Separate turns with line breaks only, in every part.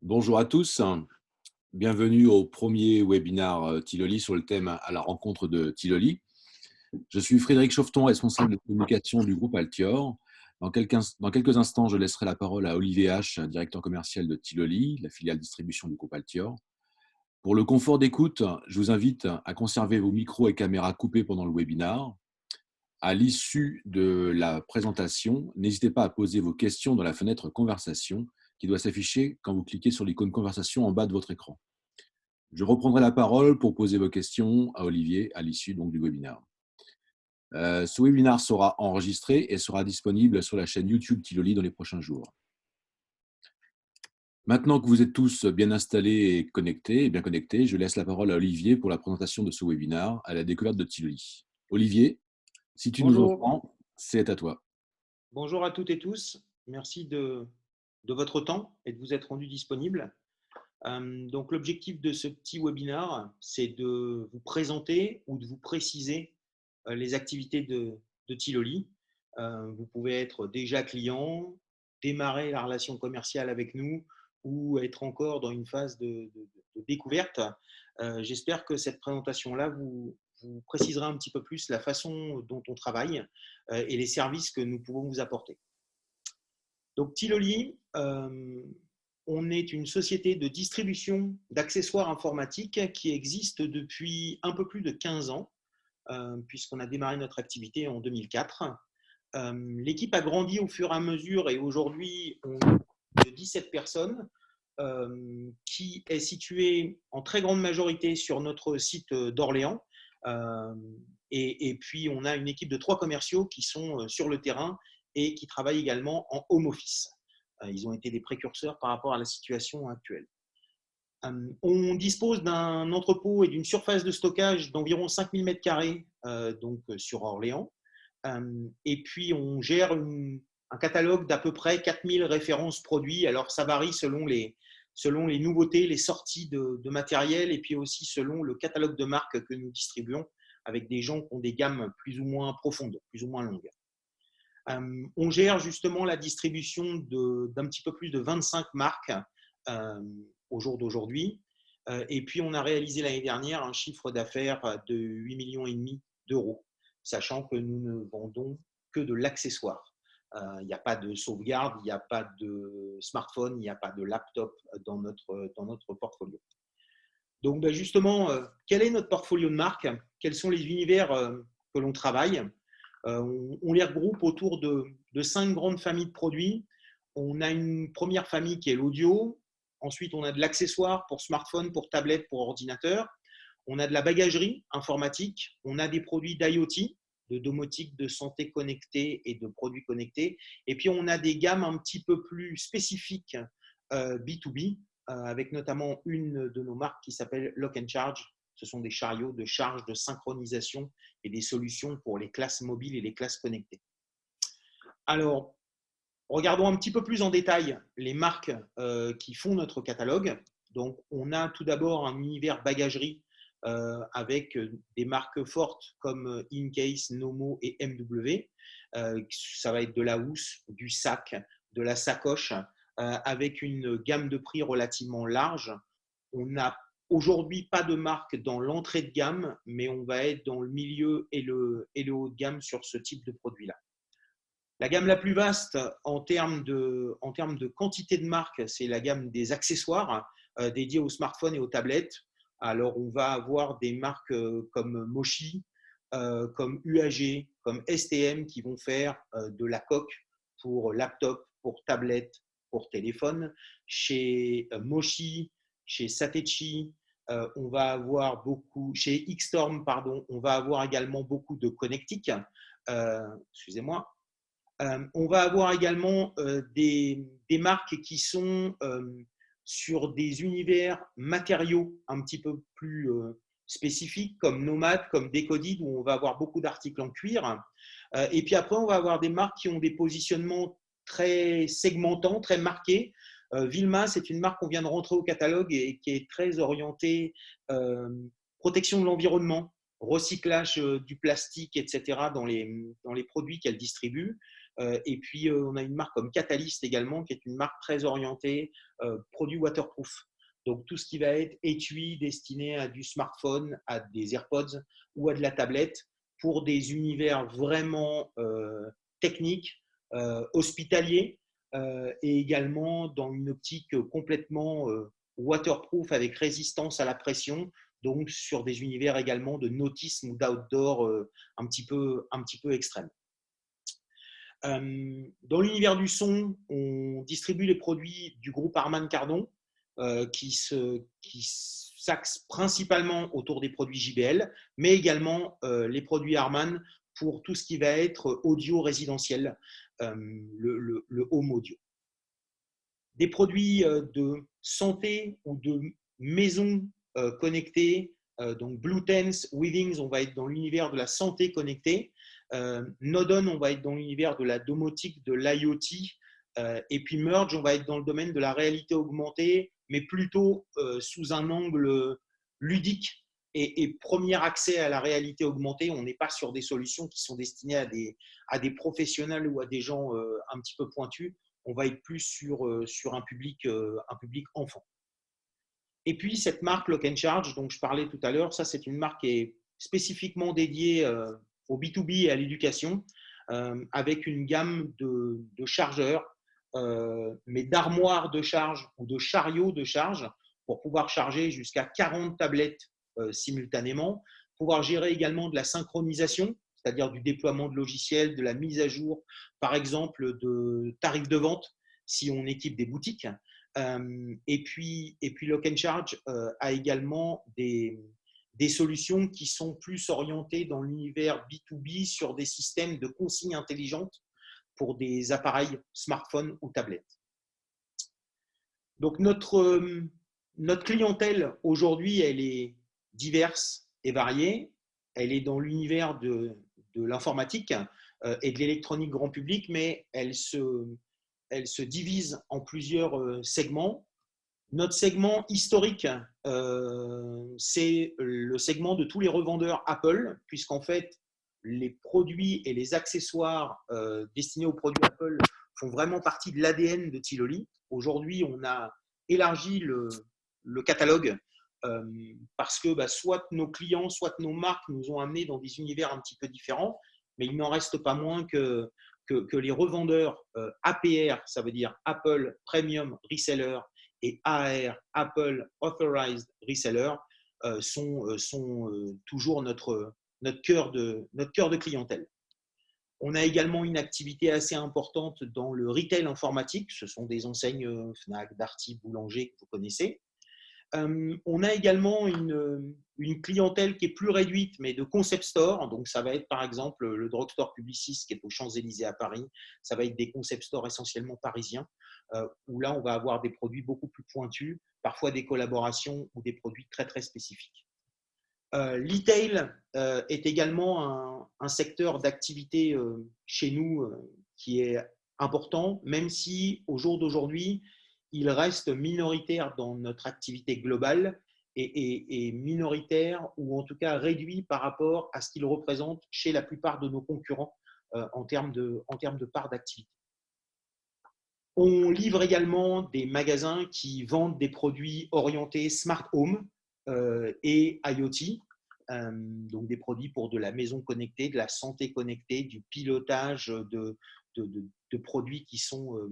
Bonjour à tous, bienvenue au premier webinaire Tiloli sur le thème à la rencontre de Tiloli. Je suis Frédéric Chauveton, responsable de communication du groupe Altior. Dans quelques instants, je laisserai la parole à Olivier H, directeur commercial de Tiloli, la filiale distribution du groupe Altior. Pour le confort d'écoute, je vous invite à conserver vos micros et caméras coupés pendant le webinaire. À l'issue de la présentation, n'hésitez pas à poser vos questions dans la fenêtre conversation qui doit s'afficher quand vous cliquez sur l'icône conversation en bas de votre écran. Je reprendrai la parole pour poser vos questions à Olivier à l'issue du webinaire. Ce webinaire sera enregistré et sera disponible sur la chaîne YouTube Tiloli dans les prochains jours. Maintenant que vous êtes tous bien installés et bien connectés, je laisse la parole à Olivier pour la présentation de ce webinaire à la découverte de Tiloli. Olivier, si tu nous
Bonjour,
entends, c'est à toi.
bonjour à toutes et tous. Merci de votre temps et de vous être rendu disponible. Donc, l'objectif de ce petit webinaire, c'est de vous présenter ou de vous préciser les activités de Tiloli. Vous pouvez être déjà client, démarrer la relation commerciale avec nous ou être encore dans une phase de découverte. J'espère que cette présentation-là vous précisera un petit peu plus la façon dont on travaille et les services que nous pouvons vous apporter. Donc, Tiloli, on est une société de distribution d'accessoires informatiques qui existe depuis un peu plus de 15 ans, puisqu'on a démarré notre activité en 2004. L'équipe a grandi au fur et à mesure et aujourd'hui, on est de 17 personnes qui est située en très grande majorité sur notre site d'Orléans. Et puis, on a une équipe de 3 commerciaux qui sont sur le terrain et qui travaillent également en home office. Ils ont été des précurseurs par rapport à la situation actuelle. On dispose d'un entrepôt et d'une surface de stockage d'environ 5000 m², donc sur Orléans. Et puis, on gère un catalogue d'à peu près 4000 références produits. Alors, ça varie selon les nouveautés, les sorties de matériel et puis aussi selon le catalogue de marques que nous distribuons avec des gens qui ont des gammes plus ou moins profondes, plus ou moins longues. On gère justement la distribution d'un petit peu plus de 25 marques au jour d'aujourd'hui. Et puis, on a réalisé l'année dernière un chiffre d'affaires de 8,5 millions d'euros, sachant que nous ne vendons que de l'accessoire. Il n'y a pas de sauvegarde, il n'y a pas de smartphone, il n'y a pas de laptop dans notre portfolio. Donc, justement, quel est notre portfolio de marques? Quels sont les univers que l'on travaille? On les regroupe autour de 5 grandes familles de produits. On a une première famille qui est l'audio. Ensuite, on a de l'accessoire pour smartphone, pour tablette, pour ordinateur. On a de la bagagerie informatique. On a des produits d'IoT, de domotique, de santé connectée et de produits connectés. Et puis, on a des gammes un petit peu plus spécifiques B2B, avec notamment une de nos marques qui s'appelle Lock and Charge. Ce sont des chariots de charge, de synchronisation et des solutions pour les classes mobiles et les classes connectées. Alors, regardons un petit peu plus en détail les marques qui font notre catalogue. Donc, on a tout d'abord un univers bagagerie avec des marques fortes comme Incase, Nomo et MW. Ça va être de la housse, du sac, de la sacoche, avec une gamme de prix relativement large. On n'a aujourd'hui pas de marque dans l'entrée de gamme, mais on va être dans le milieu et le haut de gamme sur ce type de produit-là. La gamme la plus vaste en termes de quantité de marques, c'est la gamme des accessoires dédiés aux smartphones et aux tablettes. Alors, on va avoir des marques comme Moshi, comme UAG, comme STM qui vont faire de la coque pour laptop, pour tablette, pour téléphone. Chez Moshi, chez Satechi, on va avoir beaucoup, chez Xtorm, pardon, on va avoir également beaucoup de connectiques. Excusez-moi. On va avoir également des marques qui sont sur des univers matériaux un petit peu plus spécifiques, comme Nomad, comme Decoded, où on va avoir beaucoup d'articles en cuir. Et puis après, on va avoir des marques qui ont des positionnements très segmentants, très marqués. Vilma, c'est une marque qu'on vient de rentrer au catalogue et qui est très orientée protection de l'environnement, recyclage du plastique, etc., dans les produits qu'elle distribue. Et puis, on a une marque comme Catalyst également, qui est une marque très orientée produits waterproof. Donc, tout ce qui va être étui destiné à du smartphone, à des AirPods ou à de la tablette pour des univers vraiment techniques, hospitaliers et également dans une optique complètement waterproof avec résistance à la pression, donc sur des univers également de nautisme ou d'outdoor un petit peu extrêmes. Dans l'univers du son, on distribue les produits du groupe Harman Kardon qui s'axe principalement autour des produits JBL, mais également les produits Harman pour tout ce qui va être audio résidentiel, le home audio. Des produits de santé ou de maison connectée, donc Bluetense, Withings, on va être dans l'univers de la santé connectée. Nodon, on va être dans l'univers de la domotique, de l'IoT. Et puis Merge, on va être dans le domaine de la réalité augmentée, mais plutôt sous un angle ludique et premier accès à la réalité augmentée. On n'est pas sur des solutions qui sont destinées à des professionnels ou à des gens un petit peu pointus. On va être plus sur un public enfant. Et puis, cette marque Lock & Charge, dont je parlais tout à l'heure, ça, c'est une marque qui est spécifiquement dédiée au B2B et à l'éducation, avec une gamme de chargeurs, mais d'armoires de charge ou de chariots de charge pour pouvoir charger jusqu'à 40 tablettes simultanément, pouvoir gérer également de la synchronisation, c'est-à-dire du déploiement de logiciels, de la mise à jour, par exemple, de tarifs de vente si on équipe des boutiques. Et puis Lock & Charge a également des solutions qui sont plus orientées dans l'univers B2B sur des systèmes de consignes intelligentes pour des appareils smartphones ou tablettes. Donc notre clientèle aujourd'hui, elle est diverse et variée. Elle est dans l'univers de l'informatique et de l'électronique grand public, mais elle se divise en plusieurs segments. Notre segment historique, c'est le segment de tous les revendeurs Apple, puisqu'en fait, les produits et les accessoires destinés aux produits Apple font vraiment partie de l'ADN de Tiloli. Aujourd'hui, on a élargi le catalogue parce que soit nos clients, soit nos marques nous ont amenés dans des univers un petit peu différents, mais il n'en reste pas moins que les revendeurs APR, ça veut dire Apple Premium Reseller, et AR, Apple Authorized Reseller, sont toujours notre cœur de clientèle. On a également une activité assez importante dans le retail informatique. Ce sont des enseignes Fnac, Darty, Boulanger que vous connaissez. On a également une clientèle qui est plus réduite, mais de concept store. Donc, ça va être par exemple le drugstore Publicis qui est aux Champs-Élysées à Paris. Ça va être des concept stores essentiellement parisiens, où là, on va avoir des produits beaucoup plus pointus, parfois des collaborations ou des produits très, très spécifiques. L'e-tail est également un secteur d'activité chez nous qui est important, même si au jour d'aujourd'hui, il reste minoritaire dans notre activité globale et minoritaire ou en tout cas réduit par rapport à ce qu'il représente chez la plupart de nos concurrents en termes de part d'activité. On livre également des magasins qui vendent des produits orientés smart home et IoT, donc des produits pour de la maison connectée, de la santé connectée, du pilotage de produits qui sont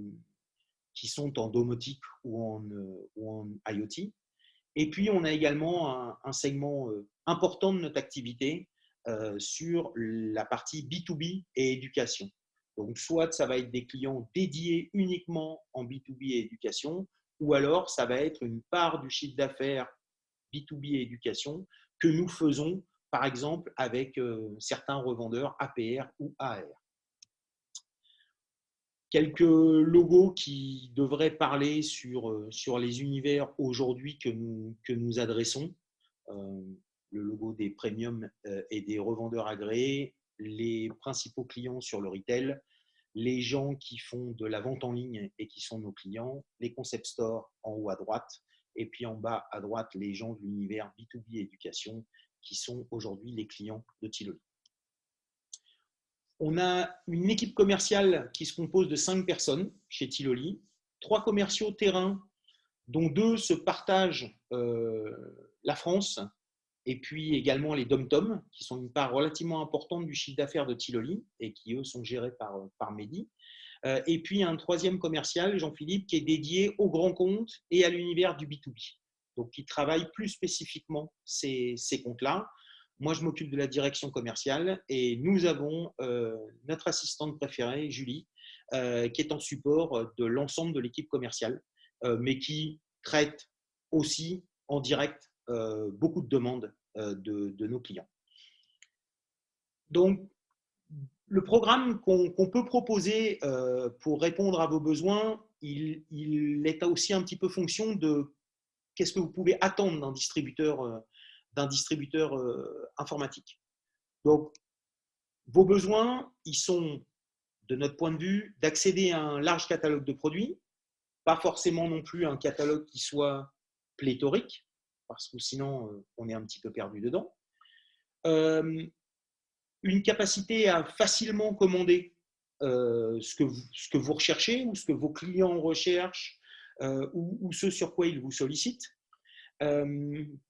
en domotique ou en IoT. Et puis, on a également un segment important de notre activité sur la partie B2B et éducation. Donc, soit ça va être des clients dédiés uniquement en B2B et éducation, ou alors ça va être une part du chiffre d'affaires B2B et éducation que nous faisons, par exemple, avec certains revendeurs APR ou AR. Quelques logos qui devraient parler sur les univers aujourd'hui que nous adressons. Le logo des premiums et des revendeurs agréés, les principaux clients sur le retail, les gens qui font de la vente en ligne et qui sont nos clients, les concept stores en haut à droite, et puis en bas à droite, les gens de l'univers B2B éducation qui sont aujourd'hui les clients de Tiloli. On a une équipe commerciale qui se compose de 5 personnes chez Tiloli, 3 commerciaux terrain, dont 2 se partagent la France, et puis également les dom-tom, qui sont une part relativement importante du chiffre d'affaires de Tiloli, et qui, eux, sont gérés par Mehdi. Et puis un 3e commercial, Jean-Philippe, qui est dédié aux grands comptes et à l'univers du B2B. Donc, qui travaille plus spécifiquement ces comptes-là. Moi, je m'occupe de la direction commerciale et nous avons notre assistante préférée, Julie, qui est en support de l'ensemble de l'équipe commerciale, mais qui traite aussi en direct beaucoup de demandes de nos clients. Donc, le programme qu'on peut proposer pour répondre à vos besoins, il est aussi un petit peu fonction de qu'est-ce que vous pouvez attendre d'un distributeur informatique. Donc, vos besoins, ils sont, de notre point de vue, d'accéder à un large catalogue de produits, pas forcément non plus un catalogue qui soit pléthorique, parce que sinon, on est un petit peu perdu dedans. Une capacité à facilement commander ce que vous recherchez ou ce que vos clients recherchent ou ce sur quoi ils vous sollicitent.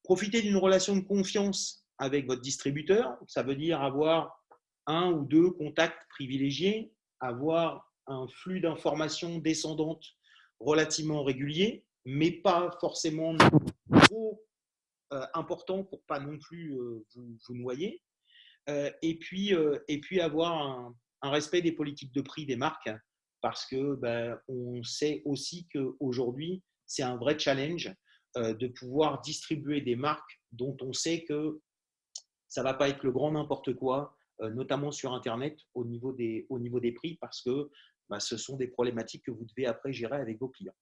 Profiter d'une relation de confiance avec votre distributeur, ça veut dire avoir 1 ou 2 contacts privilégiés, avoir un flux d'informations descendantes relativement régulier, mais pas forcément trop important pour pas non plus vous noyer. Et puis avoir un respect des politiques de prix des marques, parce que on sait aussi qu'aujourd'hui, c'est un vrai challenge de pouvoir distribuer des marques dont on sait que ça ne va pas être le grand n'importe quoi, notamment sur Internet, au niveau des prix, parce que ce sont des problématiques que vous devez après gérer avec vos clients.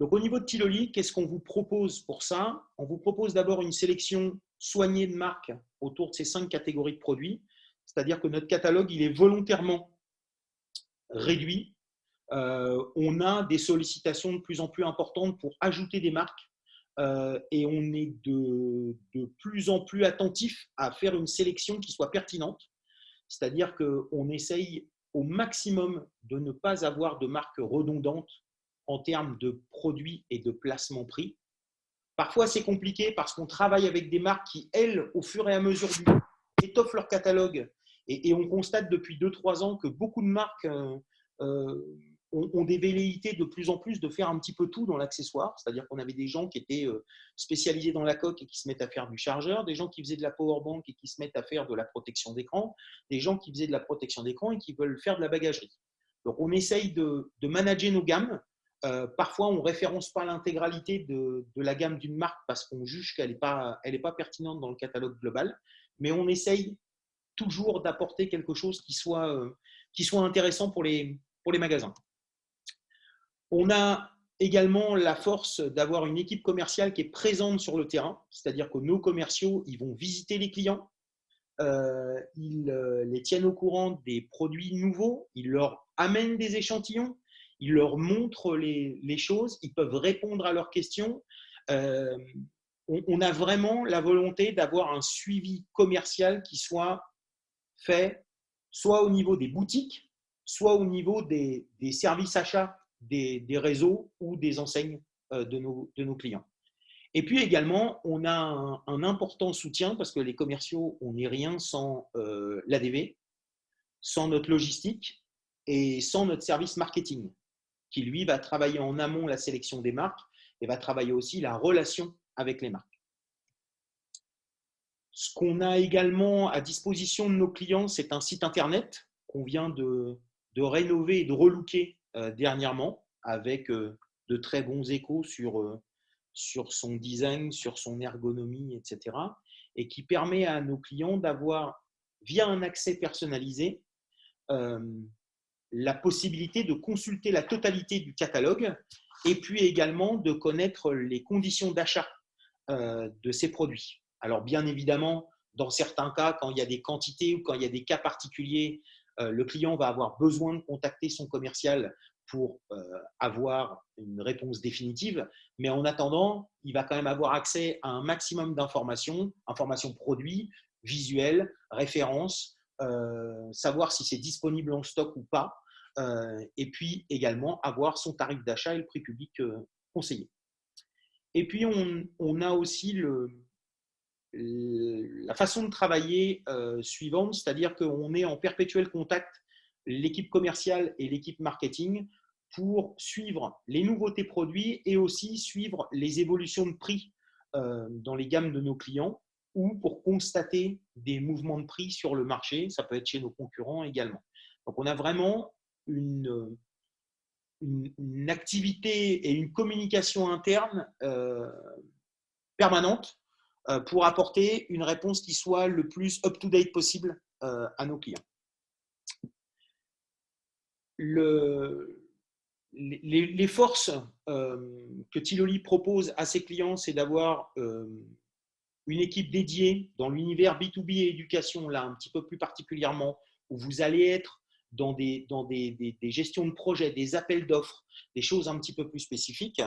Donc, au niveau de Tiloli, qu'est-ce qu'on vous propose pour ça? On vous propose d'abord une sélection soignée de marques autour de ces 5 catégories de produits. C'est-à-dire que notre catalogue, il est volontairement réduit. On a des sollicitations de plus en plus importantes pour ajouter des marques et on est de plus en plus attentif à faire une sélection qui soit pertinente. C'est-à-dire qu'on essaye au maximum de ne pas avoir de marques redondantes en termes de produits et de placement prix. Parfois, c'est compliqué parce qu'on travaille avec des marques qui, elles, au fur et à mesure du temps, étoffent leur catalogue. Et on constate depuis 2-3 ans que beaucoup de marques ont des velléités de plus en plus de faire un petit peu tout dans l'accessoire. C'est-à-dire qu'on avait des gens qui étaient spécialisés dans la coque et qui se mettent à faire du chargeur, des gens qui faisaient de la powerbank et qui se mettent à faire de la protection d'écran, des gens qui faisaient de la protection d'écran et qui veulent faire de la bagagerie. Donc, on essaye de manager nos gammes. Parfois, on ne référence pas l'intégralité de la gamme d'une marque parce qu'on juge qu'elle n'est pas pertinente dans le catalogue global, mais on essaye toujours d'apporter quelque chose qui soit intéressant pour les magasins. On a également la force d'avoir une équipe commerciale qui est présente sur le terrain, c'est-à-dire que nos commerciaux, ils vont visiter les clients, ils les tiennent au courant des produits nouveaux, ils leur amènent des échantillons, ils leur montrent les choses, ils peuvent répondre à leurs questions. On a vraiment la volonté d'avoir un suivi commercial qui soit fait soit au niveau des boutiques, soit au niveau des services achats des réseaux ou des enseignes de nos clients. Et puis également, on a un important soutien parce que les commerciaux, on n'est rien sans l'ADV, sans notre logistique et sans notre service marketing, qui lui va travailler en amont la sélection des marques et va travailler aussi la relation avec les marques. Ce qu'on a également à disposition de nos clients, c'est un site internet qu'on vient de rénover et de relooker dernièrement avec de très bons échos sur son design, sur son ergonomie, etc. et qui permet à nos clients d'avoir, via un accès personnalisé, la possibilité de consulter la totalité du catalogue et puis également de connaître les conditions d'achat de ces produits. Alors bien évidemment, dans certains cas, quand il y a des quantités ou quand il y a des cas particuliers, le client va avoir besoin de contacter son commercial pour avoir une réponse définitive. Mais en attendant, il va quand même avoir accès à un maximum d'informations, informations produits, visuelles, références, savoir si c'est disponible en stock ou pas, et puis également avoir son tarif d'achat et le prix public conseillé. Et puis on a aussi la façon de travailler suivante, c'est-à-dire qu'on est en perpétuel contact, l'équipe commerciale et l'équipe marketing, pour suivre les nouveautés produits et aussi suivre les évolutions de prix dans les gammes de nos clients, ou pour constater des mouvements de prix sur le marché. Ça peut être chez nos concurrents également. Donc on a vraiment une activité et une communication interne permanente pour apporter une réponse qui soit le plus up-to-date possible à nos clients. Les forces que Tiloli propose à ses clients, c'est d'avoir une équipe dédiée dans l'univers B2B et éducation, là un petit peu plus particulièrement, où vous allez être dans des gestions de projets, des appels d'offres, des choses un petit peu plus spécifiques.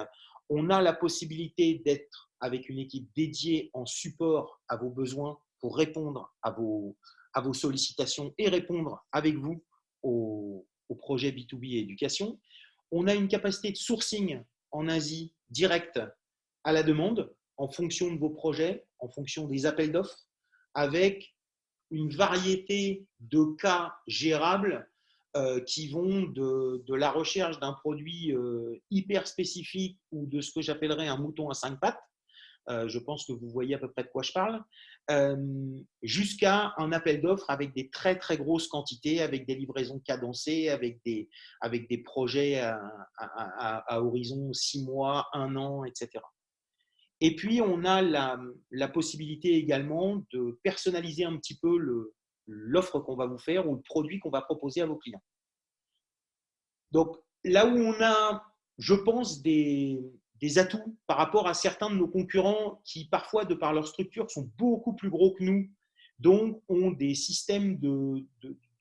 On a la possibilité d'être avec une équipe dédiée en support à vos besoins pour répondre à vos sollicitations et répondre avec vous aux projets B2B et éducation. On a une capacité de sourcing en Asie directe à la demande en fonction de vos projets, en fonction des appels d'offres, avec une variété de cas gérables qui vont de la recherche d'un produit hyper spécifique ou de ce que j'appellerais un mouton à 5 pattes, je pense que vous voyez à peu près de quoi je parle, jusqu'à un appel d'offres avec des très très grosses quantités, avec des livraisons cadencées, avec des projets à horizon 6 mois, 1 an, etc. Et puis, on a la possibilité également de personnaliser un petit peu l'offre qu'on va vous faire ou le produit qu'on va proposer à vos clients. Donc, là où on a, je pense, des atouts par rapport à certains de nos concurrents qui, parfois, de par leur structure, sont beaucoup plus gros que nous, donc ont des systèmes de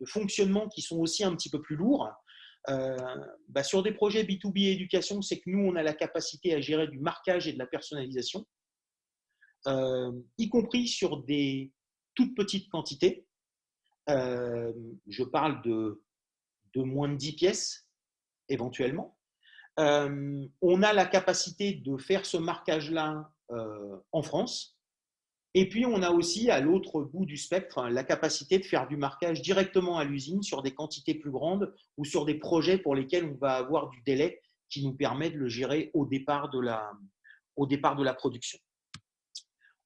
fonctionnement qui sont aussi un petit peu plus lourds. Sur des projets B2B éducation, c'est que nous, on a la capacité à gérer du marquage et de la personnalisation, y compris sur des toutes petites quantités. Je parle de moins de 10 pièces, éventuellement. On a la capacité de faire ce marquage-là en France. Et puis, on a aussi, à l'autre bout du spectre, la capacité de faire du marquage directement à l'usine sur des quantités plus grandes ou sur des projets pour lesquels on va avoir du délai qui nous permet de le gérer au départ de la production.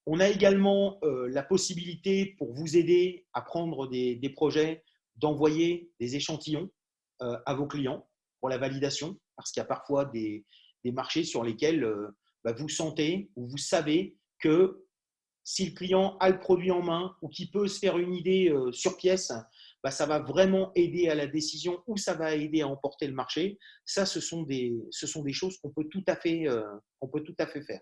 On a également la possibilité, pour vous aider à prendre des projets, d'envoyer des échantillons à vos clients pour la validation, parce qu'il y a parfois des marchés sur lesquels vous sentez ou vous savez que si le client a le produit en main ou qu'il peut se faire une idée sur pièce, ça va vraiment aider à la décision ou ça va aider à emporter le marché. Ça, ce sont des choses qu'on peut tout à fait faire.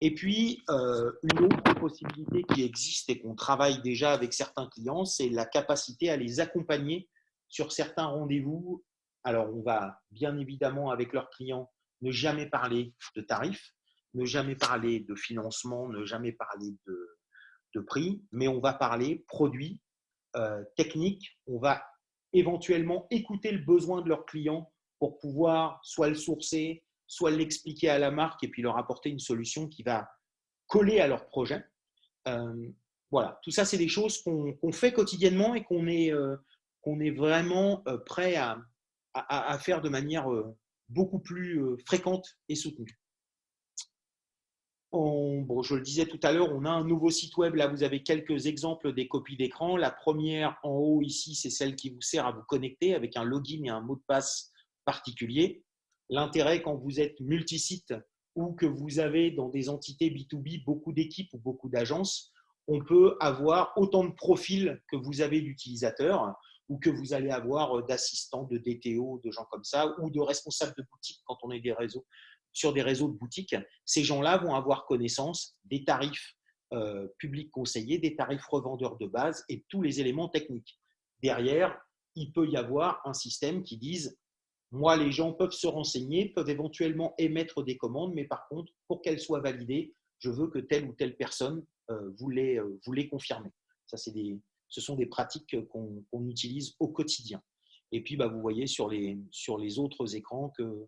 Et puis, une autre possibilité qui existe et qu'on travaille déjà avec certains clients, c'est la capacité à les accompagner sur certains rendez-vous. Alors, on va bien évidemment, avec leurs clients, ne jamais parler de tarifs, ne jamais parler de financement, ne jamais parler de prix, mais on va parler produits, techniques. On va éventuellement écouter le besoin de leurs clients pour pouvoir soit le sourcer, soit l'expliquer à la marque et puis leur apporter une solution qui va coller à leur projet. Voilà, tout ça, c'est des choses qu'on fait quotidiennement et qu'on est vraiment prêt à faire de manière beaucoup plus fréquente et soutenue. Je le disais tout à l'heure, on a un nouveau site web. Là, vous avez quelques exemples des copies d'écran. La première en haut ici, c'est celle qui vous sert à vous connecter avec un login et un mot de passe particulier. L'intérêt quand vous êtes multisite ou que vous avez dans des entités B2B beaucoup d'équipes ou beaucoup d'agences, on peut avoir autant de profils que vous avez d'utilisateurs ou que vous allez avoir d'assistants, de DTO, de gens comme ça, ou de responsables de boutique quand on est sur des réseaux de boutiques. Ces gens-là vont avoir connaissance des tarifs publics conseillés, des tarifs revendeurs de base et tous les éléments techniques. Derrière, il peut y avoir un système qui dise moi, les gens peuvent se renseigner, peuvent éventuellement émettre des commandes, mais par contre, pour qu'elles soient validées, je veux que telle ou telle personne vous les confirme. Ça, c'est Ce sont des pratiques qu'on utilise au quotidien. Et puis, vous voyez sur les autres écrans que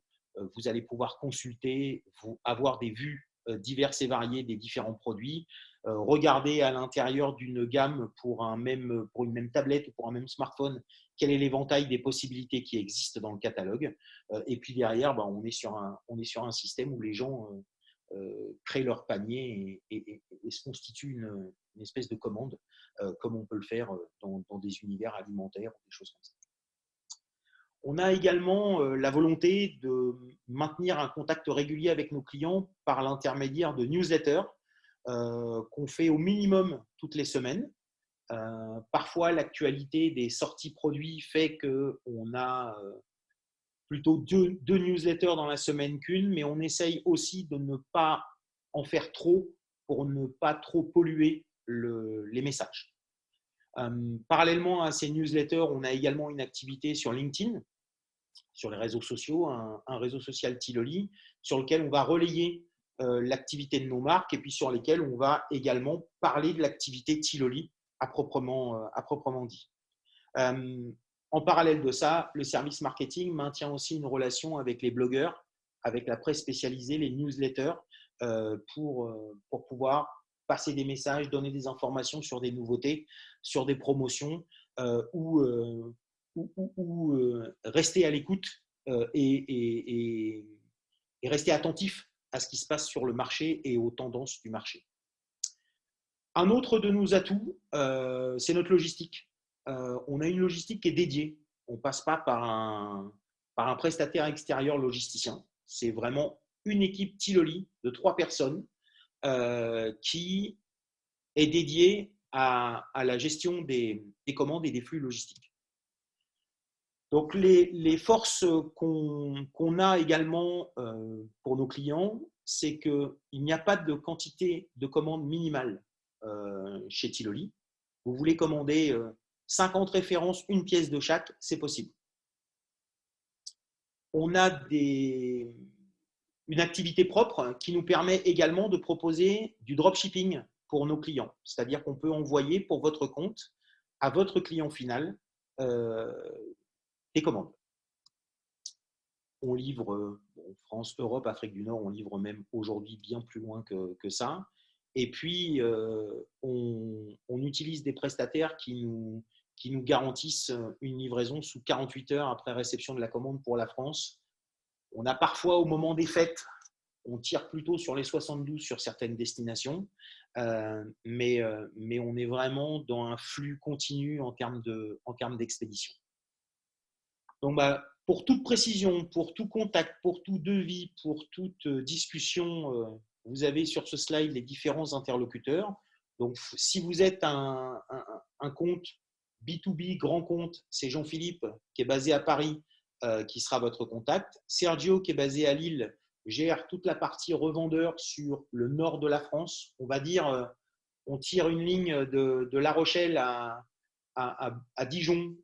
vous allez pouvoir consulter, avoir des vues diverses et variées des différents produits, regarder à l'intérieur d'une gamme pour une même tablette ou pour un même smartphone, quel est l'éventail des possibilités qui existent dans le catalogue. Et puis derrière, on est sur un système où les gens créent leur panier et se constituent une espèce de commande, comme on peut le faire dans des univers alimentaires ou des choses comme ça. On a également la volonté de maintenir un contact régulier avec nos clients par l'intermédiaire de newsletters qu'on fait au minimum toutes les semaines. Parfois, l'actualité des sorties produits fait qu'on a plutôt deux newsletters dans la semaine qu'une, mais on essaye aussi de ne pas en faire trop pour ne pas trop polluer les messages. Parallèlement à ces newsletters, on a également une activité sur LinkedIn, sur les réseaux sociaux, un réseau social Tiloli, sur lequel on va relayer l'activité de nos marques et puis sur lesquels on va également parler de l'activité Tiloli à proprement dit. En parallèle de ça, le service marketing maintient aussi une relation avec les blogueurs, avec la presse spécialisée, les newsletters, pour pouvoir passer des messages, donner des informations sur des nouveautés, sur des promotions ou rester à l'écoute et rester attentif à ce qui se passe sur le marché et aux tendances du marché. Un autre de nos atouts, c'est notre logistique. On a une logistique qui est dédiée. On ne passe pas par un prestataire extérieur logisticien. C'est vraiment une équipe Tiloli de 3 personnes qui est dédiée à la gestion des commandes et des flux logistiques. Donc, les forces qu'on a également pour nos clients, c'est qu'il n'y a pas de quantité de commandes minimale chez Tiloli. Vous voulez commander 50 références, une pièce de chaque, c'est possible. On a une activité propre qui nous permet également de proposer du dropshipping pour nos clients. C'est-à-dire qu'on peut envoyer pour votre compte à votre client final des commandes. On livre France, Europe, Afrique du Nord, on livre même aujourd'hui bien plus loin que ça. Et puis, on utilise des prestataires qui nous garantissent une livraison sous 48 heures après réception de la commande pour la France. On a parfois, au moment des fêtes, on tire plutôt sur les 72 sur certaines destinations, mais on est vraiment dans un flux continu en termes d'expédition. Donc, pour toute précision, pour tout contact, pour tout devis, pour toute discussion, vous avez sur ce slide les différents interlocuteurs. Donc, si vous êtes un compte B2B, grand compte, c'est Jean-Philippe qui est basé à Paris, qui sera votre contact. Sergio, qui est basé à Lille, gère toute la partie revendeur sur le nord de la France. On va dire, on tire une ligne de La Rochelle à Dijon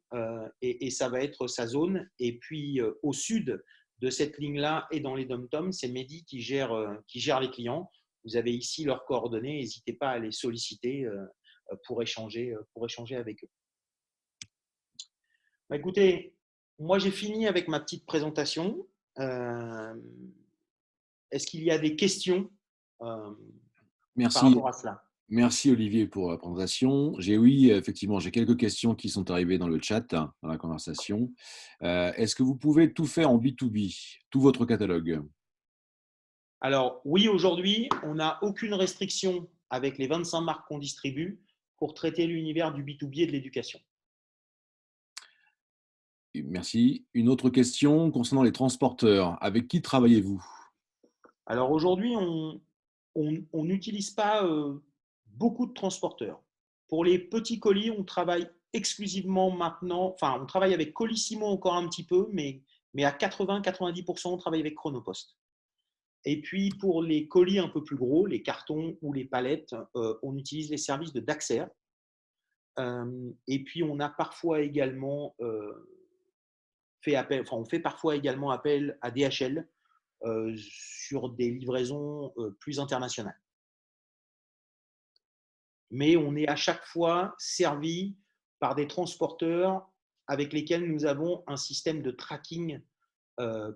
et ça va être sa zone. Et puis, au sud de cette ligne-là et dans les dom-toms, c'est Mehdi qui gère les clients. Vous avez ici leurs coordonnées. N'hésitez pas à les solliciter pour échanger avec eux. Écoutez, moi, j'ai fini avec ma petite présentation. Est-ce qu'il y a des questions par rapport à cela?
Merci Olivier pour la présentation. Oui, effectivement, j'ai quelques questions qui sont arrivées dans le chat, dans la conversation. Est-ce que vous pouvez tout faire en B2B, tout votre catalogue?
Alors oui, aujourd'hui, on n'a aucune restriction avec les 25 marques qu'on distribue pour traiter l'univers du B2B et de l'éducation.
Merci. Une autre question concernant les transporteurs. Avec qui travaillez-vous?
Alors aujourd'hui, on n'utilise pas beaucoup de transporteurs. Pour les petits colis, on travaille exclusivement maintenant, enfin on travaille avec Colissimo encore un petit peu, mais à 80-90%, on travaille avec Chronopost. Et puis pour les colis un peu plus gros, les cartons ou les palettes, on utilise les services de Daxer. Et puis on a parfois également on fait parfois également appel à DHL sur des livraisons plus internationales. Mais on est à chaque fois servi par des transporteurs avec lesquels nous avons un système de tracking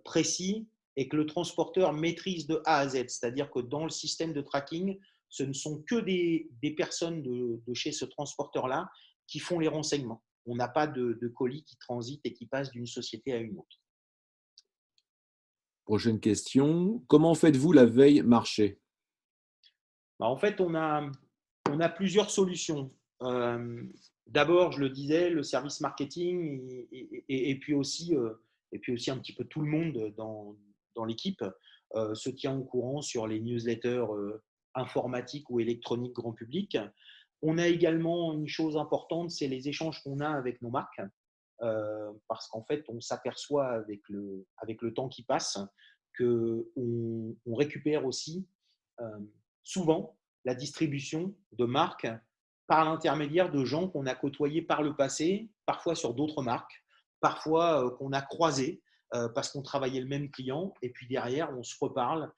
précis et que le transporteur maîtrise de A à Z. C'est-à-dire que dans le système de tracking, ce ne sont que des personnes de chez ce transporteur-là qui font les renseignements. On n'a pas de colis qui transitent et qui passent d'une société à une autre.
Prochaine question. Comment faites-vous la veille marché?
En fait, on a plusieurs solutions. D'abord, je le disais, le service marketing et puis aussi un petit peu tout le monde dans l'équipe se tient au courant sur les newsletters informatiques ou électroniques grand public. On a également une chose importante, c'est les échanges qu'on a avec nos marques, parce qu'en fait, on s'aperçoit avec le temps qui passe qu'on récupère aussi euh, souvent la distribution de marques par l'intermédiaire de gens qu'on a côtoyés par le passé, parfois sur d'autres marques, parfois qu'on a croisés parce qu'on travaillait le même client, et puis derrière, on se reparle,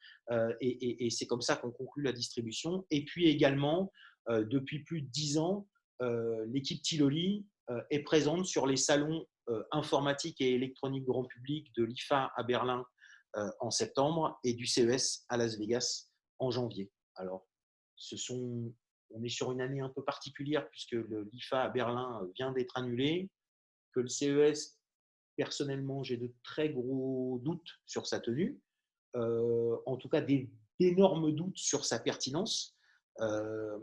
et c'est comme ça qu'on conclut la distribution. Et puis également, depuis plus de 10 ans, l'équipe Tiloli est présente sur les salons informatiques et électroniques grand public de l'IFA à Berlin en septembre et du CES à Las Vegas en janvier. Alors, on est sur une année un peu particulière puisque l'IFA à Berlin vient d'être annulé, que le CES, personnellement, j'ai de très gros doutes sur sa tenue, en tout cas d'énormes doutes sur sa pertinence,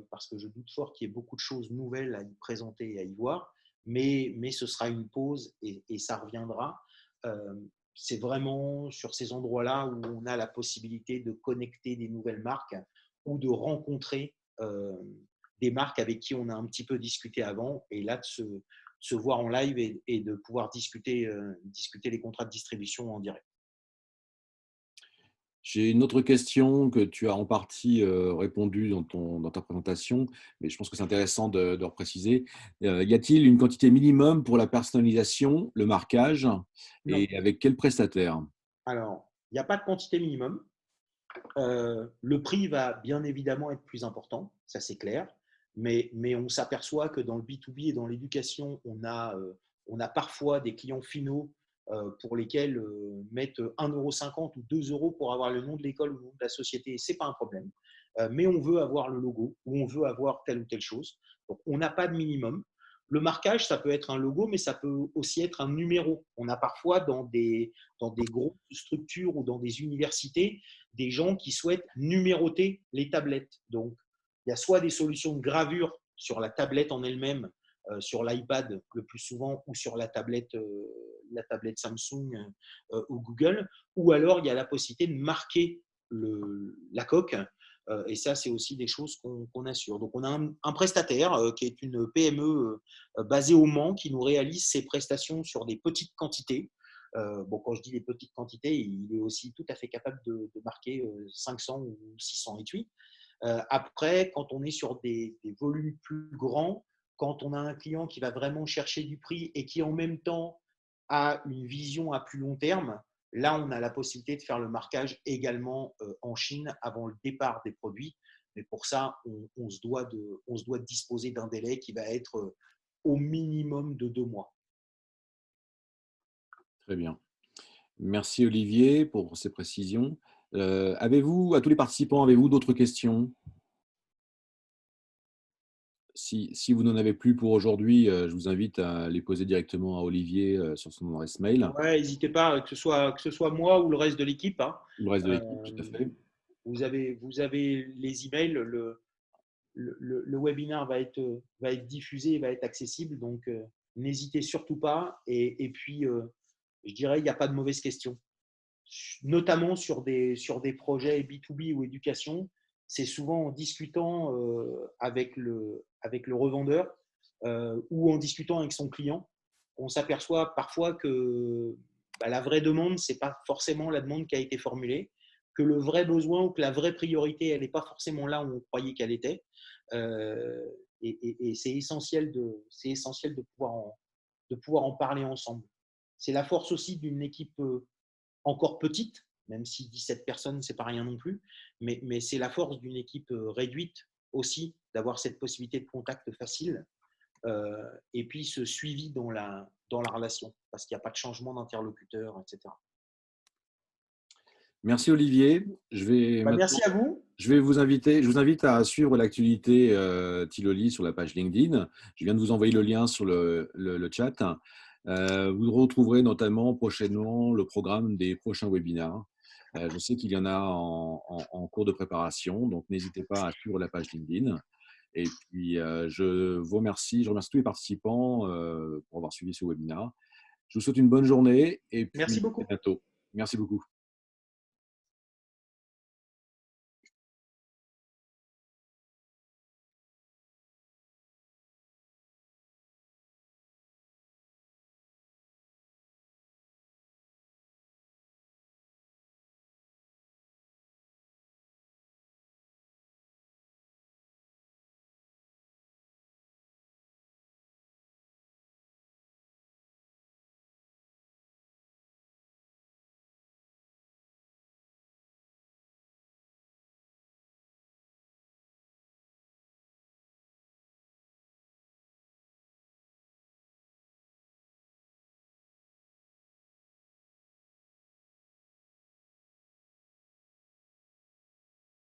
parce que je doute fort qu'il y ait beaucoup de choses nouvelles à y présenter et à y voir, mais ce sera une pause et ça reviendra. Euh, c'est vraiment sur ces endroits-là où on a la possibilité de connecter des nouvelles marques ou de rencontrer des marques avec qui on a un petit peu discuté avant, et là de se voir en live et de pouvoir discuter les contrats de distribution en direct.
J'ai une autre question que tu as en partie répondu dans ta présentation, mais je pense que c'est intéressant de repréciser. Y a-t-il une quantité minimum pour la personnalisation, le marquage,
Non.
et avec quel prestataire?
Alors, il n'y a pas de quantité minimum. Le prix va bien évidemment être plus important, ça c'est clair, mais on s'aperçoit que dans le B2B et dans l'éducation, on a parfois des clients finaux pour lesquels mettre 1,50 € ou 2 € pour avoir le nom de l'école ou le nom de la société, ce n'est pas un problème. Mais on veut avoir le logo ou on veut avoir telle ou telle chose. Donc, on n'a pas de minimum. Le marquage, ça peut être un logo, mais ça peut aussi être un numéro. On a parfois dans des grosses structures ou dans des universités des gens qui souhaitent numéroter les tablettes. Donc, il y a soit des solutions de gravure sur la tablette en elle-même, sur l'iPad le plus souvent, ou sur la tablette Samsung ou Google, ou alors il y a la possibilité de marquer la coque. Et ça, c'est aussi des choses qu'on assure. Donc, on a un prestataire qui est une PME basée au Mans qui nous réalise ses prestations sur des petites quantités. Bon, quand je dis des petites quantités, il est aussi tout à fait capable de marquer 500 ou 600 étuis. Après, quand on est sur des volumes plus grands, quand on a un client qui va vraiment chercher du prix et qui en même temps a une vision à plus long terme, là, on a la possibilité de faire le marquage également en Chine avant le départ des produits. Mais pour ça, on se doit de disposer d'un délai qui va être au minimum de 2 mois.
Très bien. Merci Olivier pour ces précisions. À tous les participants, avez-vous d'autres questions? Si vous n'en avez plus pour aujourd'hui, je vous invite à les poser directement à Olivier sur son adresse mail,
Ouais, n'hésitez pas, que ce soit moi ou le reste de l'équipe, hein.
ou le reste de l'équipe,
Euh,
tout à fait.
vous avez les emails, le webinaire va être diffusé, va être accessible, donc n'hésitez surtout pas. Et puis, je dirais, il n'y a pas de mauvaises questions, notamment sur des projets B2B ou éducation. C'est souvent en discutant avec le revendeur ou en discutant avec son client qu'on s'aperçoit parfois que la vraie demande, ce n'est pas forcément la demande qui a été formulée, que le vrai besoin ou que la vraie priorité, elle n'est pas forcément là où on croyait qu'elle était. Euh, et c'est essentiel de pouvoir en parler ensemble. C'est la force aussi d'une équipe encore petite, même si 17 personnes, c'est pas rien non plus, mais c'est la force d'une équipe réduite aussi, d'avoir cette possibilité de contact facile et puis ce suivi dans la relation, parce qu'il n'y a pas de changement d'interlocuteur, etc.
Merci Olivier.
Bah, merci à vous.
Je vous invite à suivre l'actualité Tiloli sur la page LinkedIn. Je viens de vous envoyer le lien sur le chat. Vous retrouverez notamment prochainement le programme des prochains webinaires. Je sais qu'il y en a en cours de préparation, donc n'hésitez pas à suivre la page LinkedIn. Et puis, je vous remercie. Je remercie tous les participants pour avoir suivi ce webinaire. Je vous souhaite une bonne journée et
Merci
puis à
beaucoup.
bientôt. Merci beaucoup.